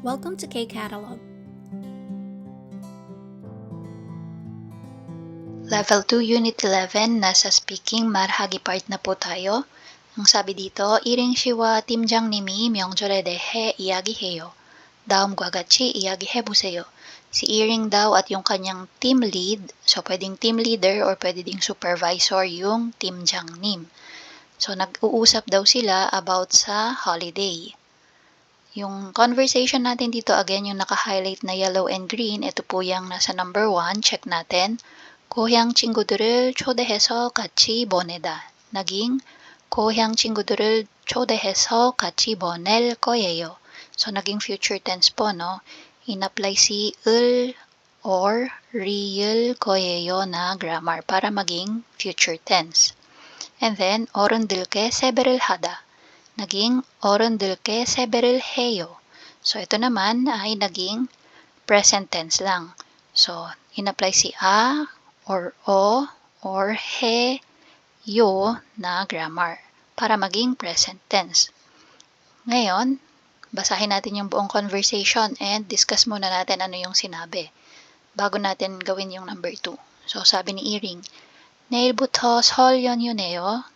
Welcome to K-Catalog. Level 2, Unit 11, nasa speaking marhagi part na po tayo. Ang sabi dito, 이ring 씨와 팀장님이 명절에 대해 이야기해요. 다음과 같이 이야기해보세요. Si Iring daw at yung kanyang team lead, so pwedeng team leader or pwede ding supervisor yung 팀장님. So nag-uusap daw sila about sa holiday. Yung conversation natin dito, again, yung naka-highlight na yellow and green, ito po yung nasa number 1, check natin. 고향 친구들을 초대해서 같이 보내다. naging 고향 친구들을 초대해서 같이 보낼 거예요. So, naging future tense po, no? In-apply si 을 or real 거예요 na grammar para maging future tense. And then, 어른들께 세배를 하다. naging 어른들께 세배를 해요. So, ito naman ay naging present tense lang. So, in-apply si a or o or he, yo na grammar para maging present tense. Ngayon, basahin natin yung buong conversation and discuss muna natin ano yung sinabi bago natin gawin yung number 2. So, sabi ni Iring, 내일부터 설 연휴네요.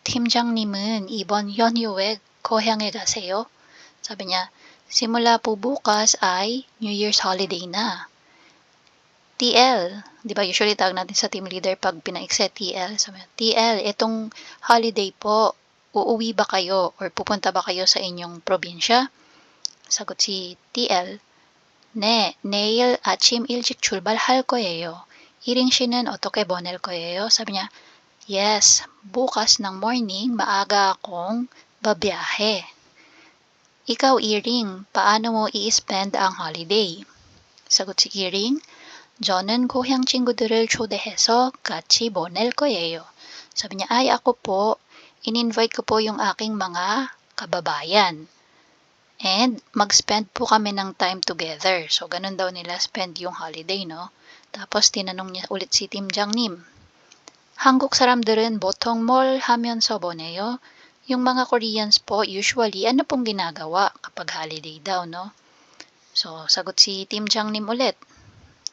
팀장님은 이번 연휴에 고향에 가세요. Sabi niya, simula po bukas ay New Year's holiday na. TL, di ba usually tawag natin sa team leader pag pinaikse TL, sabi niya, TL, itong holiday po, uuwi ba kayo or pupunta ba kayo sa inyong probinsya? Sagot si TL, 네, 내일 아침 일찍 출발할 거예요. 이ring 씨는 어떻게 보낼 거예요? Sabi niya, yes, bukas ng morning maaga akong babiyahe. Ikaw, Iring, paano mo i-spend ang holiday? Sagot si Iring, 저는 고향 친구들을 초대해서 같이 보낼 거예요. Sabi niya, ay ako po, in-invite ko po yung aking mga kababayan. And mag-spend po kami ng time together. So, ganun daw nila spend yung holiday, no? Tapos, tinanong niya ulit si 팀장님, 한국 사람들은 보통 뭘 하면서 보내요? Yung mga Koreans po, usually, ano pong ginagawa kapag holiday daw, no? So, sagot si 팀장님 ulit,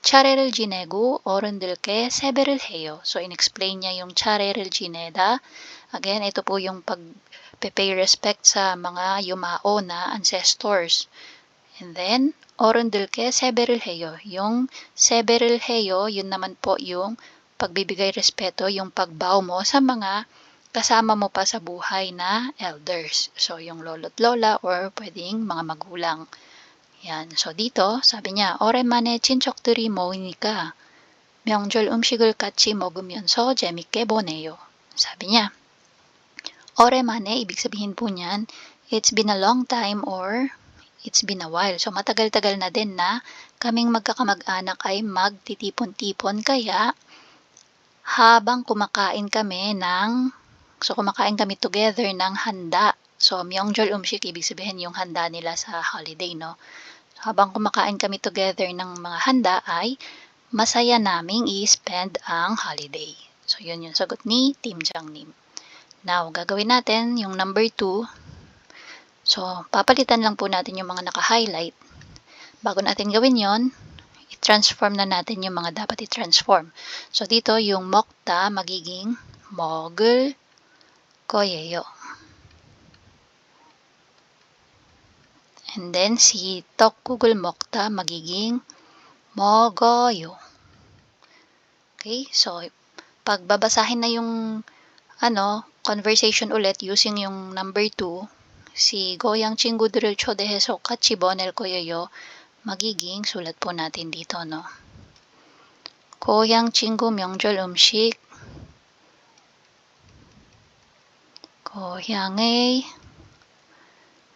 차례를 지내고 어른들께 세배를 해요. So, in-explain niya yung 차례를 지내다. Again, ito po yung pag-pay respect sa mga yumao na ancestors. And then, 어른들께 세배를 해요. Yung 세배를 해요, yun naman po yung pagbibigay respeto, yung pagbow mo sa mga kasama mo pa sa buhay na elders. So, yung lolo't lola or pwedeng mga magulang. Yan. So, dito, sabi niya, 오랜만에 친척들이 모이니까 명절 음식을 같이 먹으면서 재밌게 보내요. Sabi niya, 오랜만에, ibig sabihin po niyan, it's been a long time or it's been a while. So, matagal-tagal na din na kaming magkakamag-anak ay magtitipon-tipon. Kaya, habang kumakain kami together ng handa. So, 명절 음식, ibig sabihin yung handa nila sa holiday, no? Habang kumakain kami together ng mga handa ay masaya naming i-spend ang holiday. So, yun yung sagot ni 팀장님. Now, gagawin natin yung number 2. So, papalitan lang po natin yung mga naka-highlight. Bago natin gawin yon, i-transform na natin yung mga dapat i-transform. So, dito yung 먹다 magiging 먹을 거예요. And then, si 떡국을 먹다 magiging 먹어요. Okay? So, pagbabasahin na yung conversation ulit using yung number 2, si 고향 친구들을 초대해서 같이 보낼 거예요. magiging, sulat po natin dito, no? 고향 친구 명절 음식, 고향의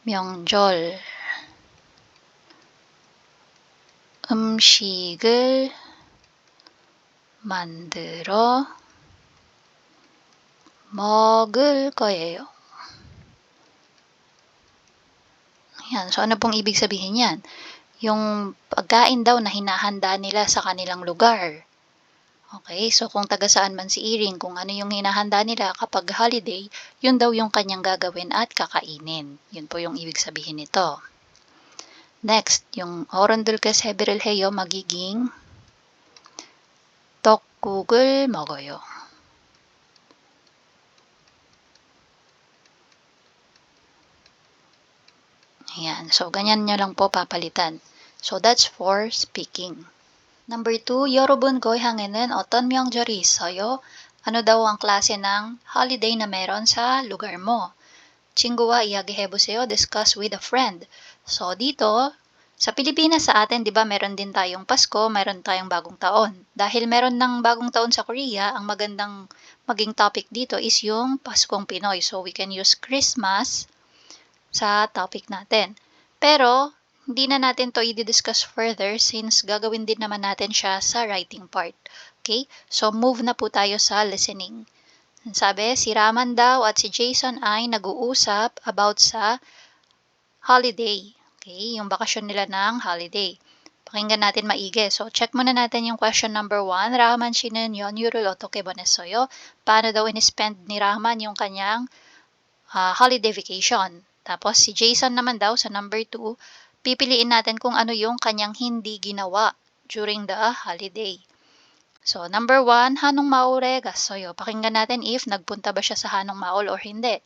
명절 음식을 만들어 먹을 거예요. Yan. So, ano pong ibig sabihin yan? Yung pagkain daw na hinahanda nila sa kanilang lugar. Okay? So, kung taga saan man si Iring, kung ano yung hinahanda nila kapag holiday, yun daw yung kanyang gagawin at kakainin. Yun po yung ibig sabihin nito. Next, yung 어른들께서 해비를 해요 magiging 떡국을 먹어요. Ayan. So, ganyan nyo lang po papalitan. So, that's for speaking. Number 2, 여러분 고향에는 어떤 명절이 있어요? Ano daw ang klase ng holiday na meron sa lugar mo? 친구와 이야기해보세요. Discuss with a friend. So, dito, sa Pilipinas sa atin, di ba, meron din tayong Pasko, meron tayong bagong taon. Dahil meron ng bagong taon sa Korea, ang magandang maging topic dito is yung Paskong Pinoy. So, we can use Christmas sa topic natin. Pero, hindi na natin to i-discuss further since gagawin din naman natin siya sa writing part. Okay? So, move na po tayo sa listening. Sabi, si Raman daw at si Jason ay nag-uusap about sa holiday. Okay? Yung bakasyon nila ng holiday. Pakinggan natin maigi. So, check muna natin yung question number 1. Raman 씨는 연휴를 어떻게 보냈어요? Paano daw in-spend ni Raman yung kanyang holiday vacation? Tapos, si Jason naman daw sa number 2, pipiliin natin kung ano yung kanyang hindi ginawa during the holiday. So, number 1, Hanong Maule 갔어요. Pakinggan natin if nagpunta ba siya sa Hanong Maul or hindi.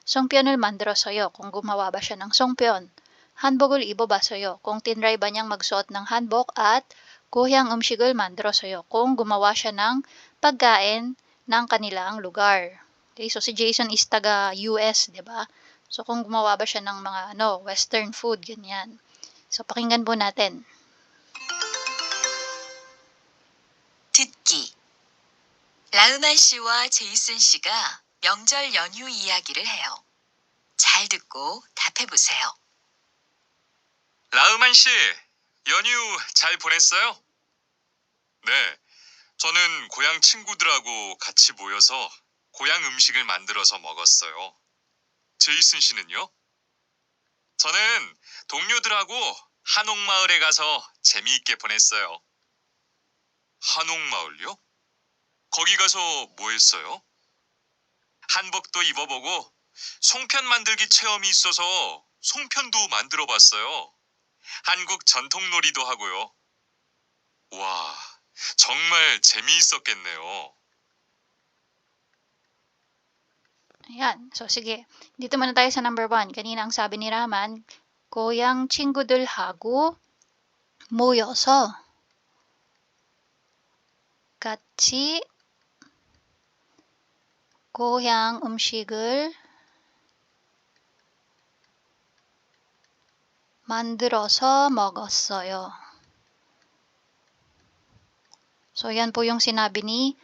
송편을 만들었어요. Kung gumawa ba siya ng 송편. 한복을 입어봤어요. Kung tinry ba niyang magsuot ng hanbok at 고향 음식을 만들었어요. Kung gumawa siya ng pagkain ng kanilang lugar. Okay, so si Jason is taga US, 'di ba? So, kung gumawa ba siya ng mga western food, ganyan. So, pakinggan po natin. 듣기. 라우만 씨와 제이슨 씨가 명절 연휴 이야기를 해요. 잘 듣고 답해보세요. 라우만 씨, 연휴 잘 보냈어요? 네, 저는 고향 친구들하고 같이 모여서 고향 음식을 만들어서 먹었어요. 제이슨 씨는요? 저는 동료들하고 한옥마을에 가서 재미있게 보냈어요. 한옥마을요? 거기 가서 뭐 했어요? 한복도 입어보고 송편 만들기 체험이 있어서 송편도 만들어 봤어요. 한국 전통 놀이도 하고요. 와, 정말 재미있었겠네요. Ayan. So, sige. Dito muna tayo sa number 1. Kanina ang sabi ni Raman, 고향 친구들하고 모여서 같이 고향 음식을 만들어서 먹었어요. So, yan po yung sinabi ni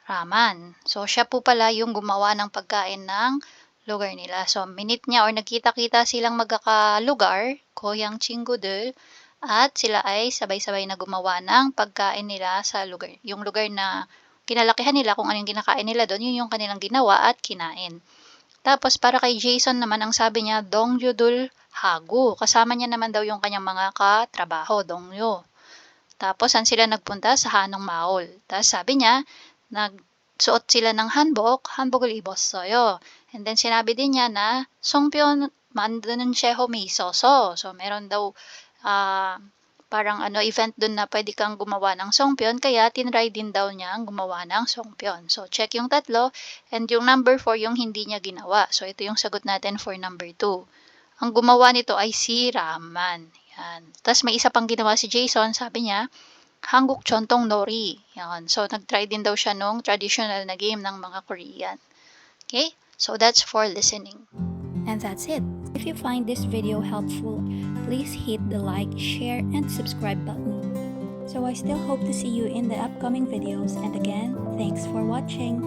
Raman. So, siya po pala yung gumawa ng pagkain ng lugar nila. So, minute niya or nagkita-kita silang magkakalugar, 고향 친구들, at sila ay sabay-sabay na gumawa ng pagkain nila sa lugar. Yung lugar na kinalakihan nila, kung anong kinakain nila doon, yun yung kanilang ginawa at kinain. Tapos, para kay Jason naman, ang sabi niya, 동료들 하고. Kasama niya naman daw yung kanyang mga katrabaho, 동료. Tapos, saan sila nagpunta? Sa Hanong Maul. Tapos, sabi niya, nagsuot sila ng 한복을 입었어요. And then, sinabi din niya na 송편 만드는 체험이 있어서. So, meron daw parang event dun na pwede kang gumawa ng 송편. Kaya, tinry din daw niya ang gumawa ng 송편. So, check yung tatlo. And yung number 4, yung hindi niya ginawa. So, ito yung sagot natin for number 2. Ang gumawa nito ay si Raman. Yan. Tapos, may isa pang ginawa si Jason. Sabi niya, 한국 전통 놀이. Yan. So, nag-try din daw siya nung traditional na game ng mga Korean. Okay? So, that's for listening. And that's it. If you find this video helpful, please hit the like, share, and subscribe button. So I still hope to see you in the upcoming videos, and again, thanks for watching.